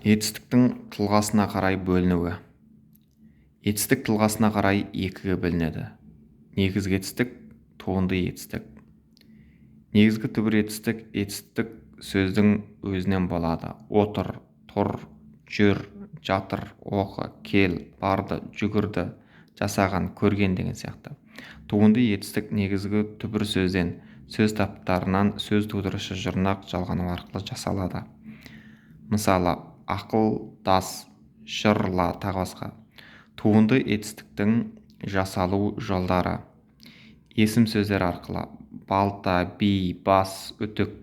Етістіктің тұлғасына қарай бөлінуі. Етістік тұлғасына қарай екіге бөлінеді. Негізгі етістік, туынды етістік. Негізгі түбір етістік, етістік сөздің өзінен болады. Отыр, тұр, жүр, жатыр, оқы, кел, барды, жүгірді, жасаған, көрген деген сияқты. Туынды етістік негізгі түбір сөзден, сөз таптарынан сөз тудырушы жұрнақ жалғану арқылы жасалады. Мысалы, ақылдас, жырла тағы басқа. Туынды етістіктің жасалу жолдары. Есім сөздер арқылы: балта, би, бас, үтік,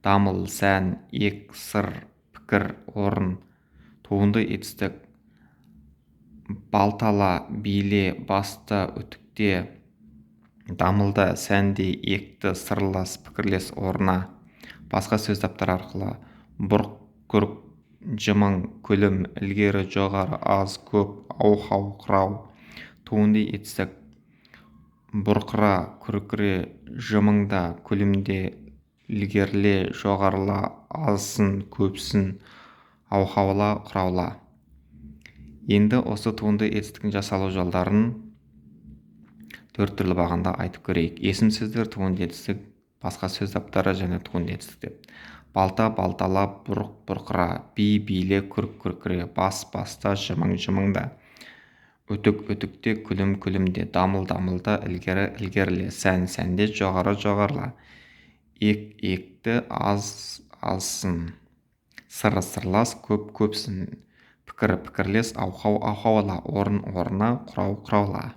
дамыл, сән, ек, сыр, пікір, орын. Туынды етістік: балтала, биле, баста, үтікте, дамылда, сәнде, екті, сырлас, пікірлес, орна. Басқа сөз таптар арқылы: бұрқ, күрк, жымың, күлім, ілгері, жоғары, аз, көп, ау-хау, қырау. Туынды етістік: бұрқыра, күркіре, жымыңда, күлімде, ілгеріле, жоғарыла, азсын, көпсін, ау-хаула, құраула. Енді осы туынды етістіктің жасалу жолдарын төрт түрлі бағанда айтып көрейік. Есім сөздер, туынды етістік, басқа сөз таптары және туынды етістік деп. Балта, балтала, бұрқ, бұрқыра, би, биле, күрк, күркіре, бас, баста, жымың, жымыңда, үтік, үтікте, күлім, күлімде, дамыл, дамылда, ілгері, ілгеріле, сән, сәнде, жоғары, жоғарыла, ек, екті, аз, азсын, сыр, сырлас, көп, көпсін, пікір, пікірлес, ау-хау, ау-хаула, орын, орнына, құрау, құраула.